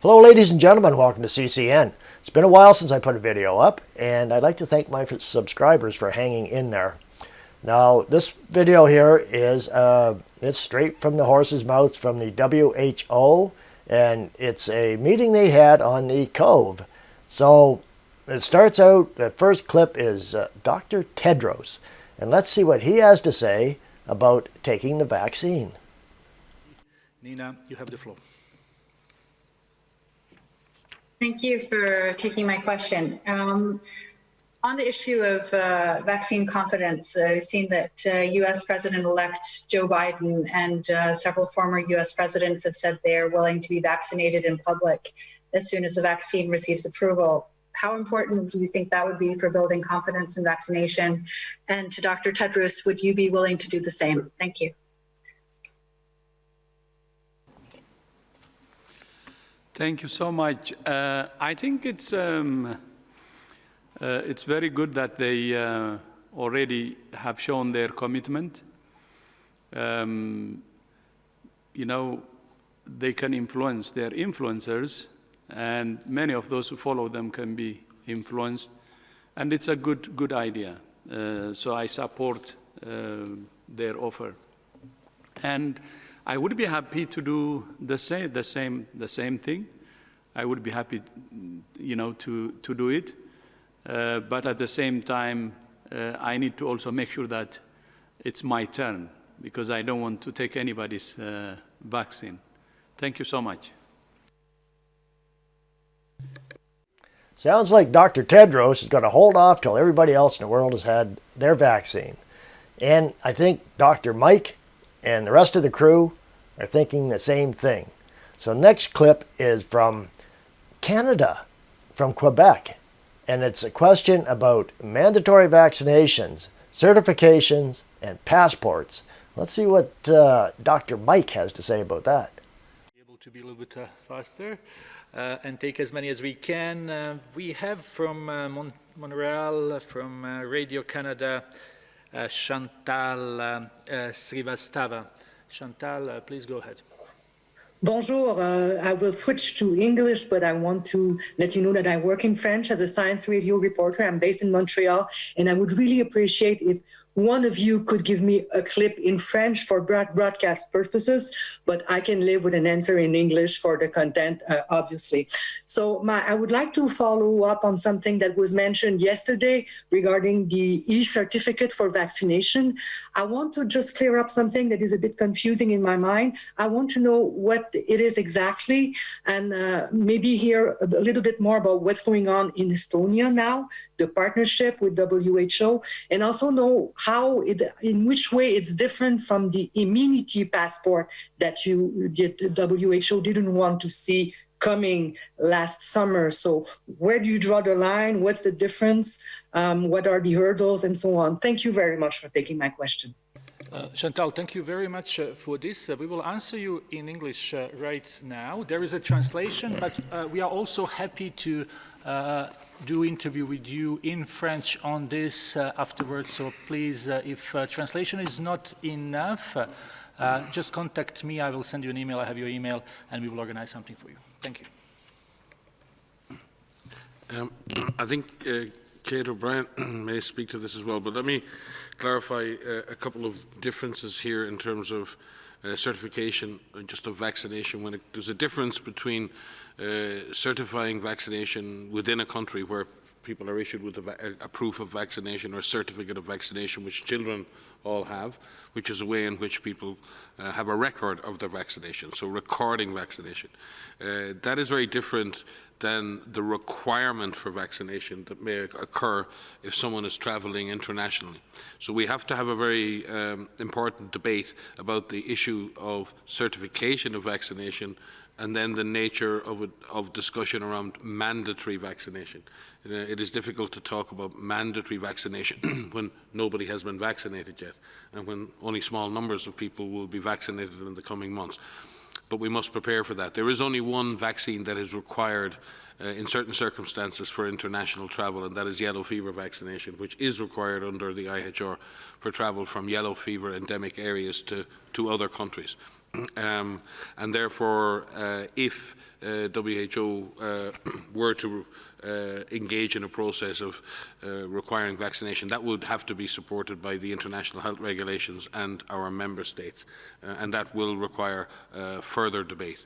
Hello ladies and gentlemen, welcome to CCN. It's been a while since I put a video up, and I'd like to thank my subscribers for hanging in there. Now this video here is it's straight from the horse's mouth from the WHO, and it's a meeting they had on the Cove. So it starts out, the first clip is Dr. Tedros, and let's see what he has to say about taking the vaccine. Nina, you have the floor. Thank you for taking my question. On the issue of vaccine confidence, I've seen that U.S. President-elect Joe Biden and several former U.S. presidents have said they're willing to be vaccinated in public as soon as the vaccine receives approval. How important do you think that would be for building confidence in vaccination? And to Dr. Tedros, would you be willing to do the same? Thank you. Thank you so much. I think it's very good that they already have shown their commitment. You know, they can influence their influencers, and many of those who follow them can be influenced, and it's a good idea. So I support their offer, and I would be happy to do the same thing. I would be happy, you know, to do it. But at the same time, I need to also make sure that it's my turn, because I don't want to take anybody's vaccine. Thank you so much. Sounds like Dr. Tedros is going to hold off till everybody else in the world has had their vaccine. And I think Dr. Mike and the rest of the crew are thinking the same thing. So next clip is from Canada, from Quebec. And it's a question about mandatory vaccinations, certifications, and passports. Let's see what Dr. Mike has to say about that. Able to be a little bit faster and take as many as we can. We have from Montreal, from Radio Canada, Chantal Srivastava. Chantal, please go ahead. Bonjour, I will switch to English, but I want to let you know that I work in French as a science radio reporter. I'm based in Montreal, and I would really appreciate if one of you could give me a clip in French for broadcast purposes, but I can live with an answer in English for the content, obviously. So I would like to follow up on something that was mentioned yesterday regarding the e-certificate for vaccination. I want to just clear up something that is a bit confusing in my mind. I want to know what it is exactly, and maybe hear a little bit more about what's going on in Estonia now, the partnership with WHO, and also know in which way it's different from the immunity passport that the WHO didn't want to see coming last summer. So where do you draw the line? What's the difference? What are the hurdles and so on? Thank you very much for taking my question. Chantal, thank you very much for this. We will answer you in English right now. There is a translation, but we are also happy to do interview with you in French on this afterwards. So please, if translation is not enough, just contact me. I will send you an email. I have your email, and we will organize something for you. Thank you. I think Kate O'Brien may speak to this as well, but let me clarify a couple of differences here in terms of certification, just of vaccination. There's a difference between certifying vaccination within a country where people are issued with a proof of vaccination or a certificate of vaccination, which children all have, which is a way in which people have a record of their vaccination, so recording vaccination. That is very different than the requirement for vaccination that may occur if someone is travelling internationally. So we have to have a very important debate about the issue of certification of vaccination and then the nature of discussion around mandatory vaccination. It is difficult to talk about mandatory vaccination when nobody has been vaccinated yet, and when only small numbers of people will be vaccinated in the coming months. But we must prepare for that. There is only one vaccine that is required in certain circumstances for international travel, and that is yellow fever vaccination, which is required under the IHR for travel from yellow fever endemic areas to other countries. And therefore, if WHO were to engage in a process of requiring vaccination, that would have to be supported by the international health regulations and our member states, and that will require further debate.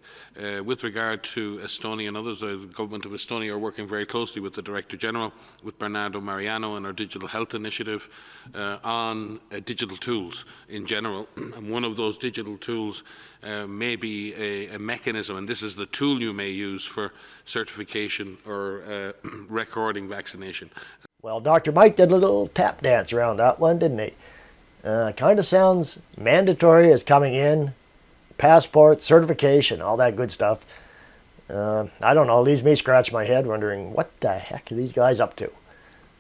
With regard to Estonia and others, the government of Estonia are working very closely with the Director General, with Bernardo Mariano and our digital health initiative on digital tools in general, and one of those digital tools may be a mechanism, and this is the tool you may use for certification or recording vaccination. Well, Dr. Mike did a little tap dance around that one, didn't he? Kind of sounds mandatory is coming in, passport, certification, all that good stuff. I don't know, it leaves me scratching my head wondering what the heck are these guys up to?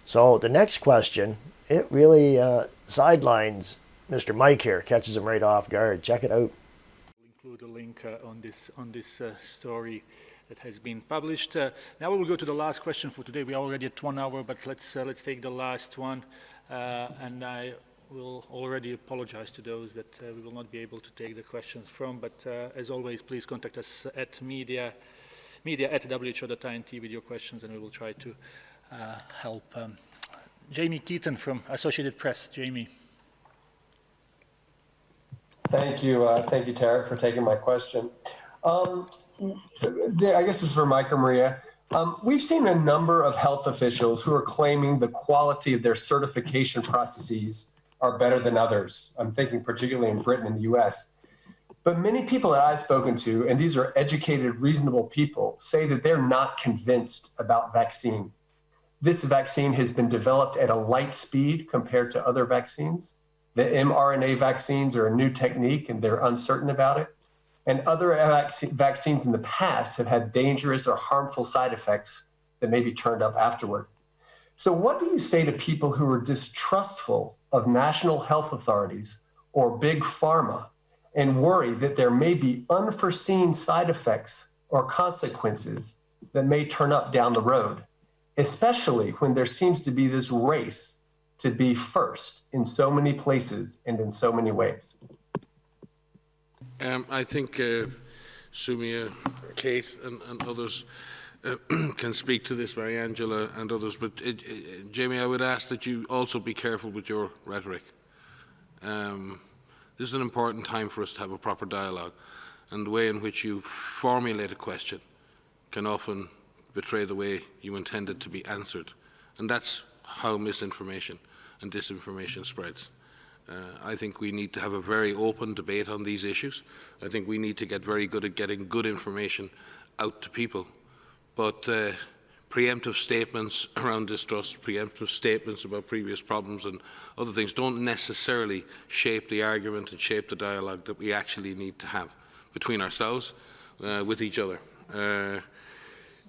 So the next question, it really sidelines Mr. Mike here, catches him right off guard. Check it out. Include a link on this story that has been published. Now we will go to the last question for today. We are already at 1 hour, but let's take the last one. And I will already apologize to those that we will not be able to take the questions from. But as always, please contact us at media@who.int with your questions, and we will try to help. Jamie Keaton from Associated Press. Jamie. Thank you, Tarek, for taking my question. I guess this is for Mike or Maria. We've seen a number of health officials who are claiming the quality of their certification processes are better than others. I'm thinking particularly in Britain and the US. But many people that I've spoken to, and these are educated, reasonable people, say that they're not convinced about vaccine. This vaccine has been developed at a light speed compared to other vaccines. The mRNA vaccines are a new technique and they're uncertain about it. And other vaccines in the past have had dangerous or harmful side effects that may be turned up afterward. So what do you say to people who are distrustful of national health authorities or big pharma and worry that there may be unforeseen side effects or consequences that may turn up down the road, especially when there seems to be this race to be first in so many places and in so many ways? I think Sumia, Kate, and others can speak to this, Mariangela and others. But Jamie, I would ask that you also be careful with your rhetoric. This is an important time for us to have a proper dialogue, and the way in which you formulate a question can often betray the way you intend it to be answered, and that's how misinformation and disinformation spreads. I think we need to have a very open debate on these issues. I think we need to get very good at getting good information out to people. But preemptive statements around distrust, preemptive statements about previous problems and other things don't necessarily shape the argument and shape the dialogue that we actually need to have between ourselves, with each other.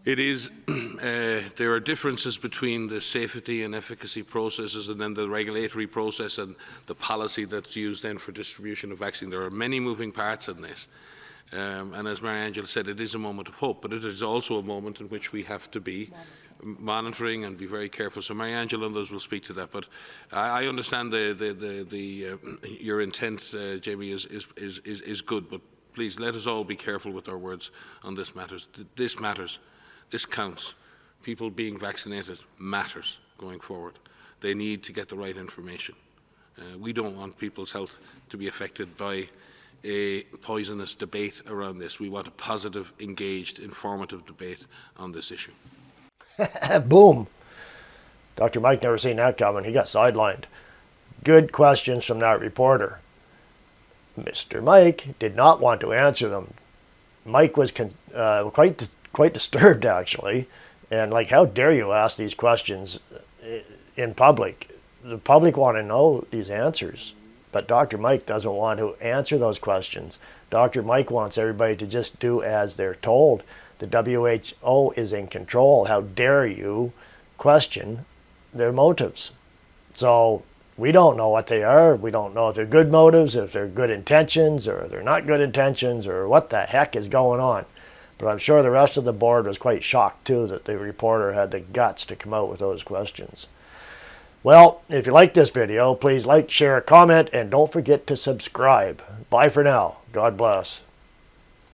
There are differences between the safety and efficacy processes and then the regulatory process and the policy that's used then for distribution of vaccine. There are many moving parts in this. And as Mariangela said, it is a moment of hope, but it is also a moment in which we have to be monitoring and be very careful. So Mariangela and others will speak to that. But I understand your intent, Jamie, is good. But please let us all be careful with our words on this matters. This matters. This counts. People being vaccinated matters going forward. They need to get the right information. We don't want people's health to be affected by a poisonous debate around this. We want a positive, engaged, informative debate on this issue. Boom. Dr. Mike never seen that coming. He got sidelined. Good questions from that reporter. Mr. Mike did not want to answer them. Mike was quite disturbed, actually, and like, how dare you ask these questions in public? The public want to know these answers, but Dr. Mike doesn't want to answer those questions. Dr. Mike wants everybody to just do as they're told. The WHO is in control. How dare you question their motives? So we don't know what they are. We don't know if they're good motives, if they're good intentions, or they're not good intentions, or what the heck is going on. But I'm sure the rest of the board was quite shocked too that the reporter had the guts to come out with those questions. Well, if you like this video, please like, share, comment, and don't forget to subscribe. Bye for now. God bless.